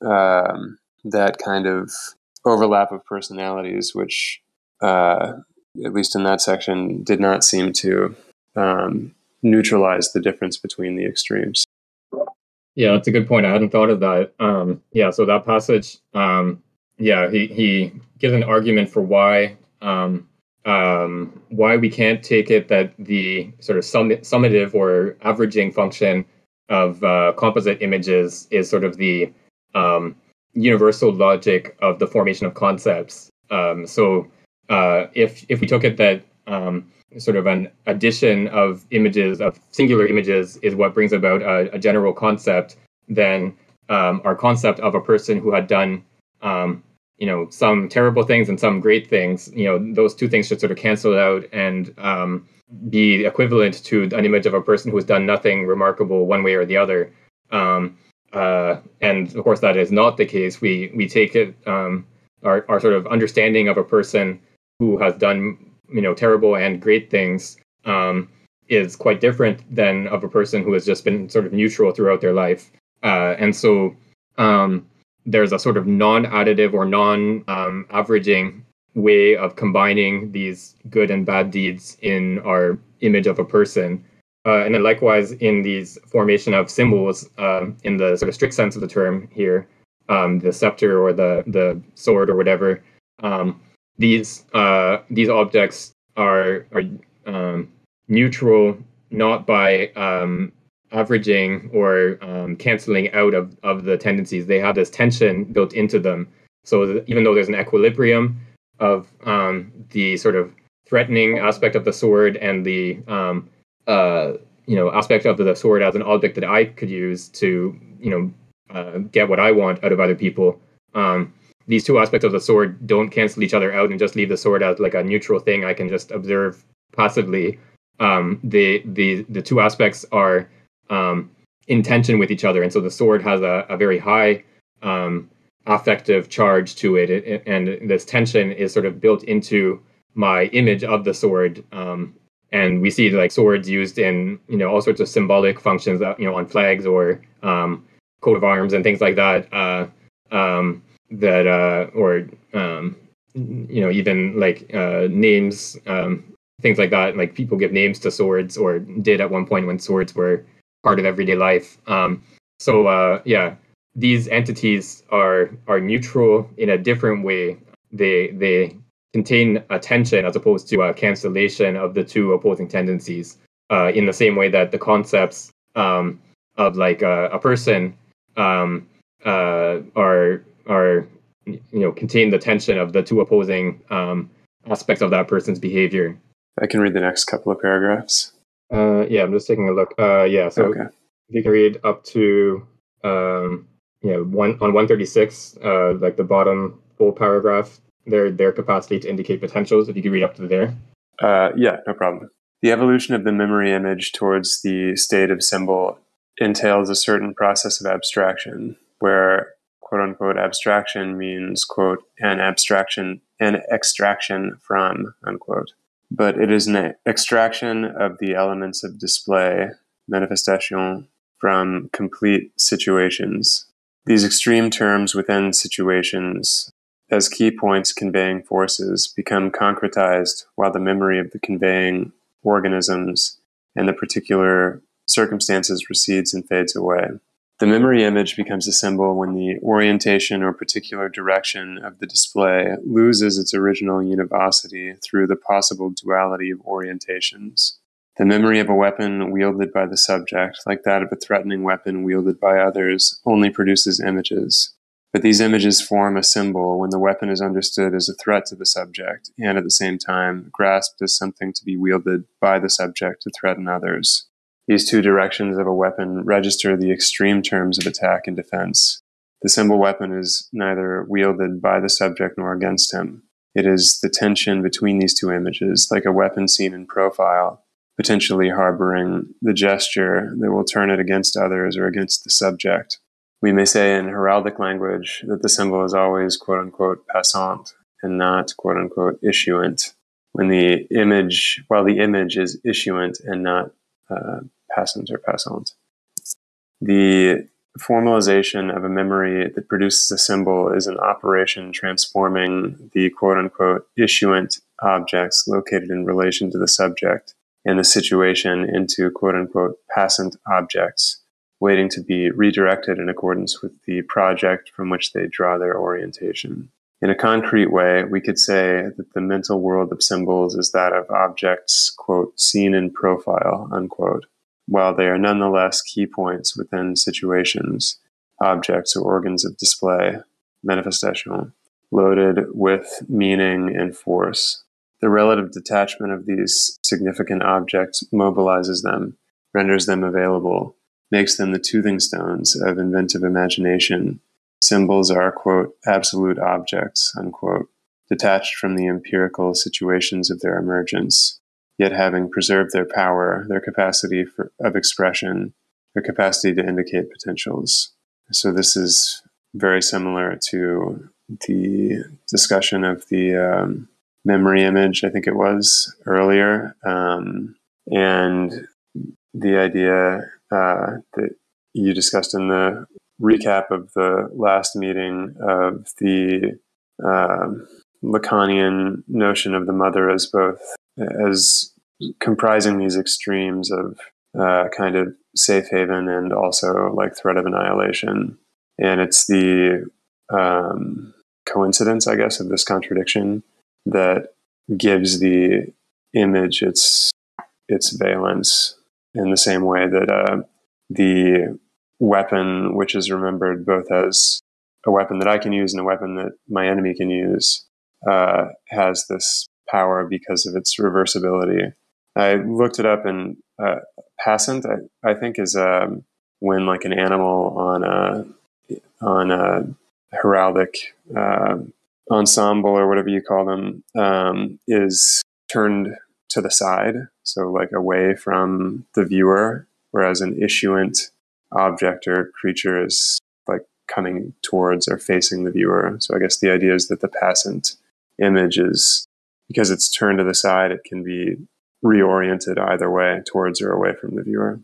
that kind of overlap of personalities, which, at least in that section, did not seem to neutralize the difference between the extremes. Yeah, that's a good point. I hadn't thought of that. So that passage, he gives an argument for why we can't take it that the sort of summative or averaging function of composite images is sort of the universal logic of the formation of concepts. If we took it that sort of an addition of images, of singular images, is what brings about a general concept, then our concept of a person who had done some terrible things and some great things, those two things should sort of cancel out and be equivalent to an image of a person who has done nothing remarkable one way or the other. And of course, that is not the case. We take it, our sort of understanding of a person who has done terrible and great things is quite different than of a person who has just been sort of neutral throughout their life. And so there's a sort of non-additive or non-averaging way of combining these good and bad deeds in our image of a person. And then likewise in these formation of symbols, in the sort of strict sense of the term here, the scepter or the sword or whatever, these objects are neutral not by averaging or canceling out of the tendencies. They have this tension built into them. So even though there's an equilibrium of the sort of threatening aspect of the sword and the aspect of the sword as an object that I could use to get what I want out of other people. These two aspects of the sword don't cancel each other out and just leave the sword as like a neutral thing I can just observe passively. The two aspects are in tension with each other, and so the sword has a very high affective charge to it, and this tension is sort of built into my image of the sword. And we see like swords used in all sorts of symbolic functions, on flags or coat of arms and things like that. Even like names, things like that. Like people give names to swords, or did at one point when swords were part of everyday life. These entities are neutral in a different way. They contain a tension as opposed to a cancellation of the two opposing tendencies. In the same way that the concepts of like a person contain the tension of the two opposing aspects of that person's behavior. I can read the next couple of paragraphs. I'm just taking a look. Okay. If you can read up to on 136, like the bottom full paragraph, their capacity to indicate potentials. If you could read up to there. No problem. The evolution of the memory image towards the state of symbol entails a certain process of abstraction, where quote-unquote abstraction means, quote, an extraction from, unquote. But it is an extraction of the elements of display, manifestation, from complete situations. These extreme terms within situations, as key points conveying forces, become concretized while the memory of the conveying organisms and the particular circumstances recedes and fades away. The memory image becomes a symbol when the orientation or particular direction of the display loses its original univocity through the possible duality of orientations. The memory of a weapon wielded by the subject, like that of a threatening weapon wielded by others, only produces images. But these images form a symbol when the weapon is understood as a threat to the subject, and at the same time grasped as something to be wielded by the subject to threaten others. These two directions of a weapon register the extreme terms of attack and defense. The symbol weapon is neither wielded by the subject nor against him. It is the tension between these two images, like a weapon seen in profile, potentially harboring the gesture that will turn it against others or against the subject. We may say in heraldic language that the symbol is always quote-unquote passant and not quote-unquote issuant, while the image is issuant and not passant or passant. The formalization of a memory that produces a symbol is an operation transforming the quote-unquote issuant objects located in relation to the subject and the situation into quote-unquote passant objects, waiting to be redirected in accordance with the project from which they draw their orientation. In a concrete way, we could say that the mental world of symbols is that of objects, quote, seen in profile, unquote, while they are nonetheless key points within situations, objects or organs of display, manifestation, loaded with meaning and force. The relative detachment of these significant objects mobilizes them, renders them available, makes them the toothing stones of inventive imagination. Symbols are, quote, absolute objects, unquote, detached from the empirical situations of their emergence, yet having preserved their power, their capacity of expression, their capacity to indicate potentials. So this is very similar to the discussion of the memory image, I think it was, earlier, and the idea that you discussed in the recap of the last meeting of the Lacanian notion of the mother as both as comprising these extremes of kind of safe haven and also like threat of annihilation. And it's the coincidence, I guess, of this contradiction that gives the image its valence, in the same way that the weapon, which is remembered both as a weapon that I can use and a weapon that my enemy can use has this power because of its reversibility. I looked it up, and passant, I think, is when like an animal on a heraldic ensemble or whatever you call them is turned to the side, so like away from the viewer, whereas an issuant object or creature is like coming towards or facing the viewer. So I guess the idea is that the passant image is, because it's turned to the side, it can be reoriented either way, towards or away from the viewer.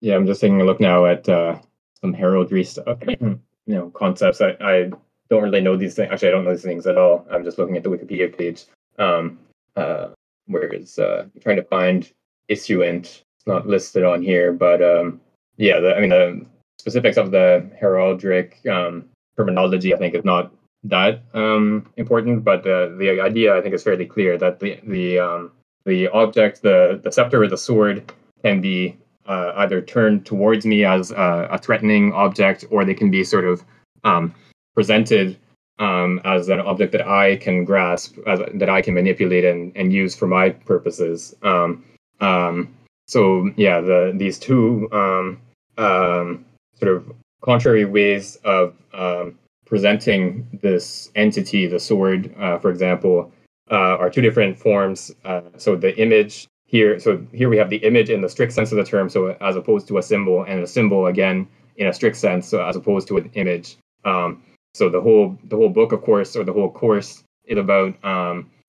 Yeah, I'm just taking a look now at some heraldry stuff, concepts. I don't really know these things. Actually, I don't know these things at all. I'm just looking at the Wikipedia page. Where it's trying to find issuant. It's not listed on here, but the specifics of the heraldic terminology, I think, is not that important. But the idea, I think, is fairly clear that the object, the scepter or the sword, can be either turned towards me as a threatening object, or they can be sort of presented as an object that I can grasp, that I can manipulate and use for my purposes. These two sort of contrary ways of presenting this entity, the sword, for example, are two different forms. So the image here we have the image in the strict sense of the term, so as opposed to a symbol, and a symbol again in a strict sense, so as opposed to an image. So the whole book, of course, or the whole course, is about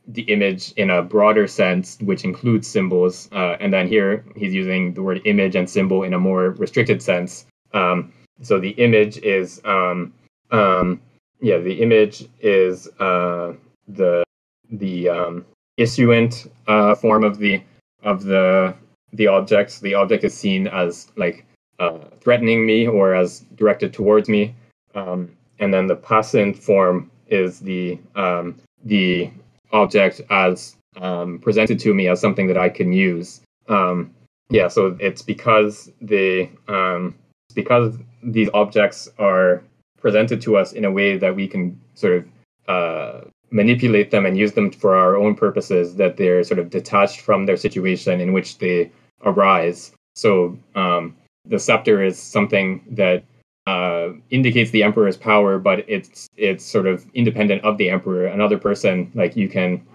the image in a broader sense, which includes symbols. And then here he's using the word image and symbol in a more restricted sense. So the image is the issuant form of the object. The object is seen as like threatening me or as directed towards me. And then the passant form is the object as presented to me as something that I can use. So it's because these objects are presented to us in a way that we can sort of manipulate them and use them for our own purposes, that they're sort of detached from their situation in which they arise. So the scepter is something that indicates the emperor's power, but it's sort of independent of the emperor. Another person, like you can,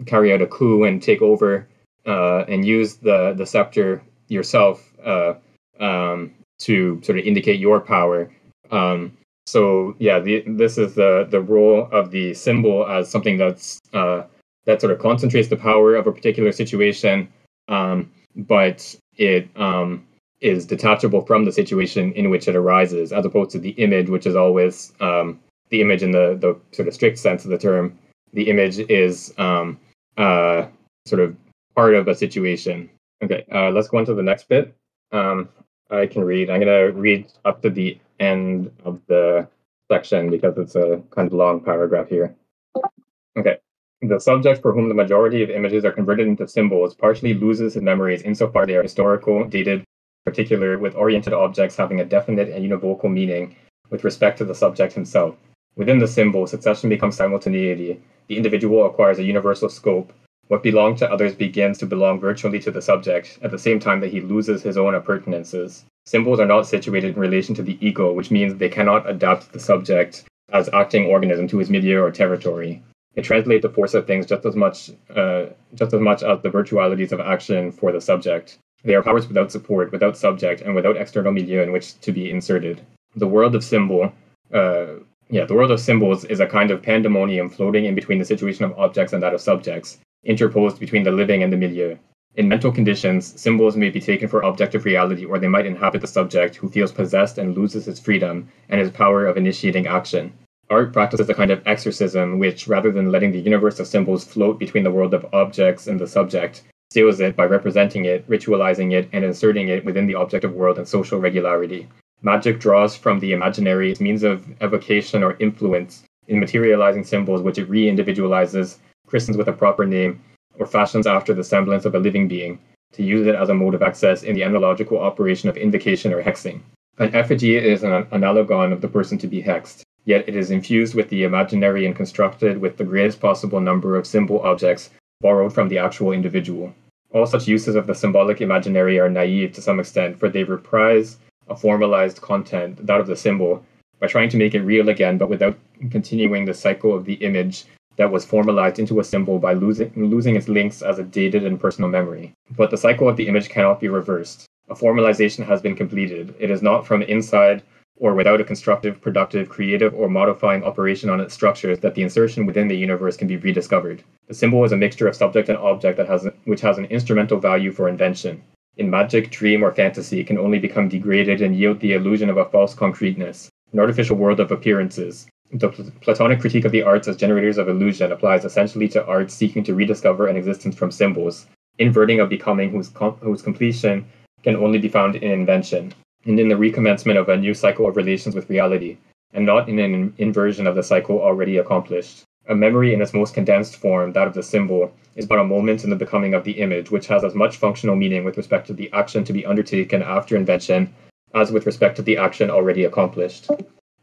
carry out a coup and take over and use the scepter yourself to sort of indicate your power. This is the role of the symbol as something that's that sort of concentrates the power of a particular situation, but it is detachable from the situation in which it arises, as opposed to the image, which is always the image in the sort of strict sense of the term. The image is sort of part of a situation. Okay, let's go on to the next bit. I can read. I'm going to read up to the end of the section because it's a kind of long paragraph here. Okay. The subject for whom the majority of images are converted into symbols partially loses his memories insofar they are historical, dated, particular, with oriented objects having a definite and univocal meaning with respect to the subject himself. Within the symbol, succession becomes simultaneity. The individual acquires a universal scope. What belonged to others begins to belong virtually to the subject, at the same time that he loses his own appurtenances. Symbols are not situated in relation to the ego, which means they cannot adapt the subject as acting organism to his milieu or territory. They translate the force of things just as much as the virtualities of action for the subject. They are powers without support, without subject, and without external milieu in which to be inserted. The world of symbols is a kind of pandemonium floating in between the situation of objects and that of subjects, interposed between the living and the milieu. In mental conditions, symbols may be taken for objective reality, or they might inhabit the subject, who feels possessed and loses his freedom and his power of initiating action. Art practices a kind of exorcism which, rather than letting the universe of symbols float between the world of objects and the subject, seals it by representing it, ritualizing it, and inserting it within the objective world and social regularity. Magic draws from the imaginary its means of evocation or influence in materializing symbols which it re-individualizes, christens with a proper name, or fashions after the semblance of a living being, to use it as a mode of access in the analogical operation of invocation or hexing. An effigy is an analogon of the person to be hexed, yet it is infused with the imaginary and constructed with the greatest possible number of symbol objects borrowed from the actual individual. All such uses of the symbolic imaginary are naive to some extent, for they reprise a formalized content, that of the symbol, by trying to make it real again, but without continuing the cycle of the image that was formalized into a symbol by losing its links as a dated and personal memory. But the cycle of the image cannot be reversed. A formalization has been completed. It is not from inside or without a constructive, productive, creative, or modifying operation on its structures that the insertion within the universe can be rediscovered. The symbol is a mixture of subject and object which has an instrumental value for invention. In magic, dream, or fantasy, it can only become degraded and yield the illusion of a false concreteness, an artificial world of appearances. The Platonic critique of the arts as generators of illusion applies essentially to arts seeking to rediscover an existence from symbols, inverting a becoming whose completion can only be found in invention, and in the recommencement of a new cycle of relations with reality, and not in an inversion of the cycle already accomplished. A memory in its most condensed form, that of the symbol, is but a moment in the becoming of the image, which has as much functional meaning with respect to the action to be undertaken after invention as with respect to the action already accomplished.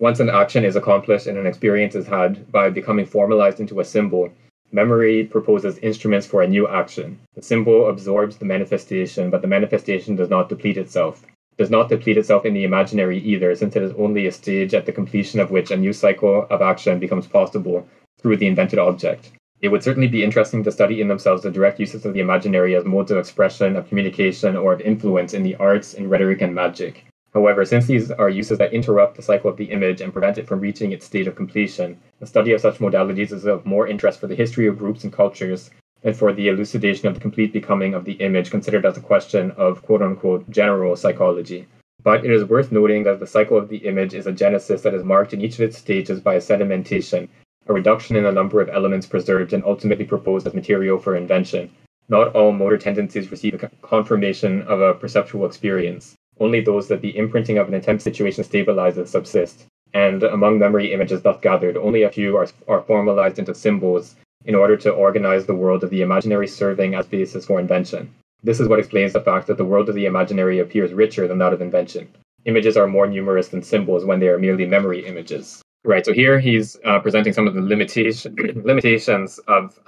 Once an action is accomplished and an experience is had by becoming formalized into a symbol, memory proposes instruments for a new action. The symbol absorbs the manifestation, but the manifestation does not deplete itself. It does not deplete itself in the imaginary either, since it is only a stage at the completion of which a new cycle of action becomes possible through the invented object. It would certainly be interesting to study in themselves the direct uses of the imaginary as modes of expression, of communication, or of influence in the arts, in rhetoric, and magic. However, since these are uses that interrupt the cycle of the image and prevent it from reaching its state of completion, the study of such modalities is of more interest for the history of groups and cultures than for the elucidation of the complete becoming of the image considered as a question of quote-unquote general psychology. But it is worth noting that the cycle of the image is a genesis that is marked in each of its stages by a sedimentation, a reduction in the number of elements preserved and ultimately proposed as material for invention. Not all motor tendencies receive a confirmation of a perceptual experience. Only those that the imprinting of an intense situation stabilizes subsist, and among memory images thus gathered, only a few are formalized into symbols in order to organize the world of the imaginary serving as basis for invention. This is what explains the fact that the world of the imaginary appears richer than that of invention. Images are more numerous than symbols when they are merely memory images. Right, so here he's presenting some of the limitations of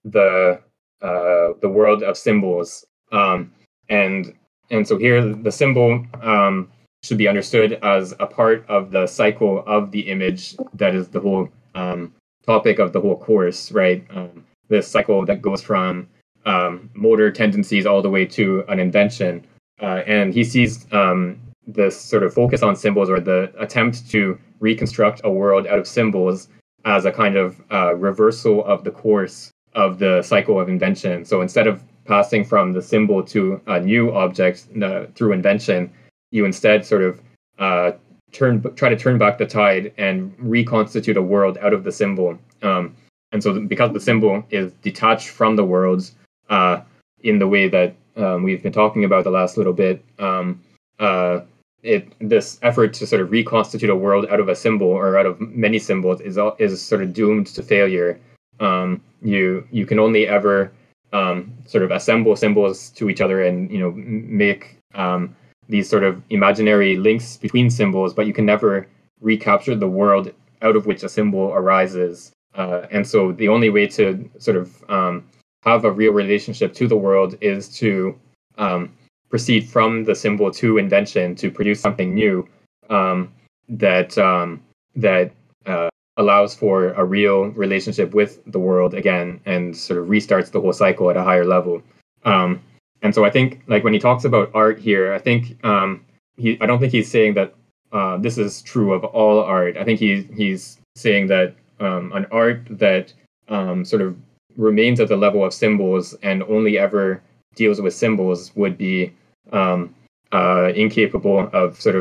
the world of symbols, and so here, the symbol should be understood as a part of the cycle of the image that is the whole topic of the whole course, right? This cycle that goes from motor tendencies all the way to an invention. And he sees this sort of focus on symbols, or the attempt to reconstruct a world out of symbols, as a kind of reversal of the course of the cycle of invention. So instead of passing from the symbol to a new object through invention, you instead sort of try to turn back the tide and reconstitute a world out of the symbol. And so because the symbol is detached from the world in the way that we've been talking about the last little bit, this effort to sort of reconstitute a world out of a symbol or out of many symbols is sort of doomed to failure. You can only ever sort of assemble symbols to each other and make these sort of imaginary links between symbols, but you can never recapture the world out of which a symbol arises. And so the only way to sort of have a real relationship to the world is to proceed from the symbol to invention, to produce something new that allows for a real relationship with the world again, and sort of restarts the whole cycle at a higher level. And so I think, like, when he talks about art here, I think I don't think he's saying that this is true of all art. I think he's saying that an art that sort of remains at the level of symbols and only ever deals with symbols would be incapable of sort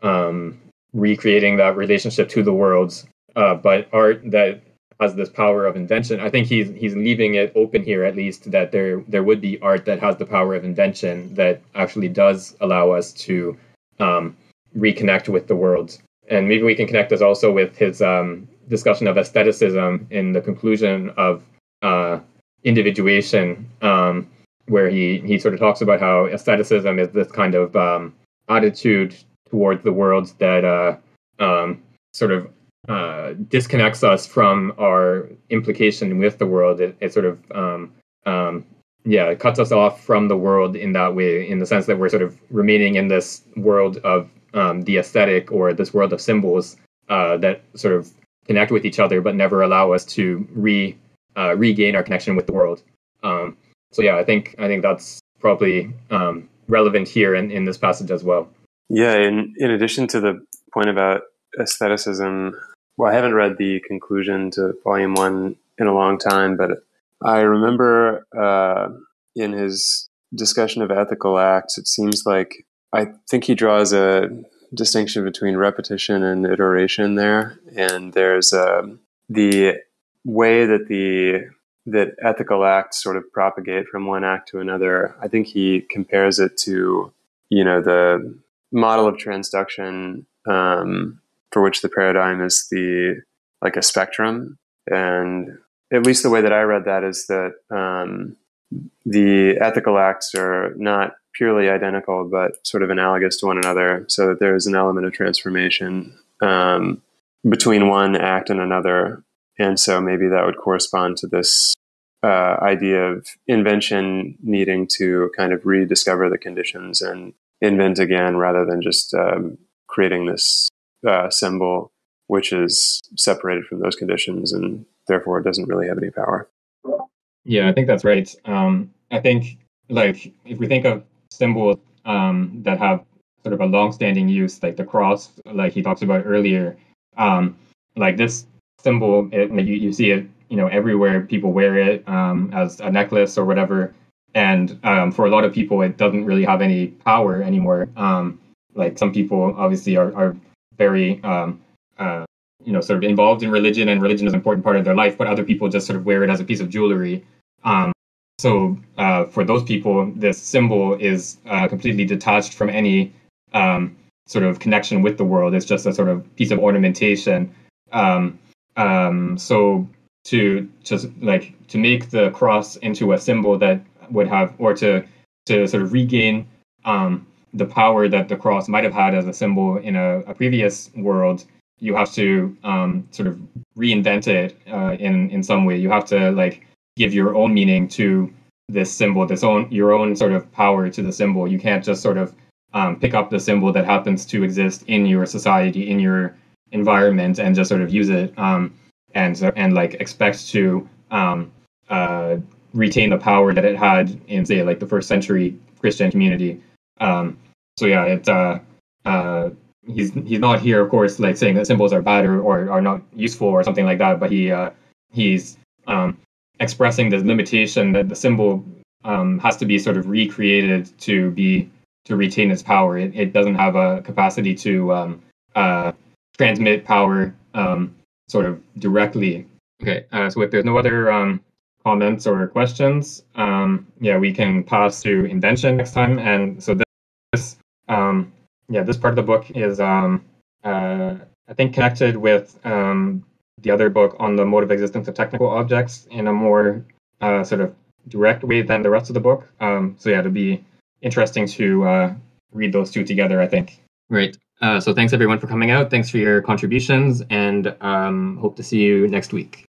of recreating that relationship to the world. But art that has this power of invention, I think he's leaving it open here, at least, that there would be art that has the power of invention that actually does allow us to reconnect with the world. And maybe we can connect this also with his discussion of aestheticism in the conclusion of individuation, where he sort of talks about how aestheticism is this kind of attitude towards the world that sort of disconnects us from our implication with the world. It sort of it cuts us off from the world in that way, in the sense that we're sort of remaining in this world of the aesthetic, or this world of symbols that sort of connect with each other but never allow us to regain our connection with the world. I think that's probably relevant here in this passage as well. Yeah, in addition to the point about aestheticism, well, I haven't read the conclusion to Volume 1 in a long time, but I remember in his discussion of ethical acts, it seems like, I think he draws a distinction between repetition and iteration there. And there's the way that ethical acts sort of propagate from one act to another. I think he compares it to, the model of transduction, for which the paradigm is like a spectrum. And at least the way that I read that is that the ethical acts are not purely identical, but sort of analogous to one another, so that there's an element of transformation between one act and another. And so maybe that would correspond to this idea of invention needing to kind of rediscover the conditions and invent again, rather than just creating this symbol which is separated from those conditions, and therefore it doesn't really have any power. Yeah, I think that's right. I think, like, if we think of symbols that have sort of a long-standing use, like the cross, like he talks about earlier, like this symbol, you see it, everywhere. People wear it as a necklace or whatever, and for a lot of people, it doesn't really have any power anymore. Like some people obviously are very sort of involved in religion, and religion is an important part of their life, but other people just sort of wear it as a piece of jewelry. So for those people, this symbol is completely detached from any sort of connection with the world. It's just a sort of piece of ornamentation. So to make the cross into a symbol that would have, or to sort of regain the power that the cross might have had as a symbol in a previous world, you have to sort of reinvent it in some way. You have to give your own meaning to this symbol, your own sort of power to the symbol. You can't just sort of pick up the symbol that happens to exist in your society, in your environment, and just sort of use it and expect to retain the power that it had in, say, like the first century Christian community. He's not here, of course, like saying that symbols are bad or are not useful or something like that, but he's expressing the limitation that the symbol has to be sort of recreated to retain its power. It doesn't have a capacity to transmit power sort of directly. Okay, so if there's no other comments or questions, we can pass to Invention next time. And so this part of the book is I think connected with the other book on the mode of existence of technical objects in a more sort of direct way than the rest of the book. It'll be interesting to read those two together, I think. Great. So thanks everyone for coming out. Thanks for your contributions, and hope to see you next week.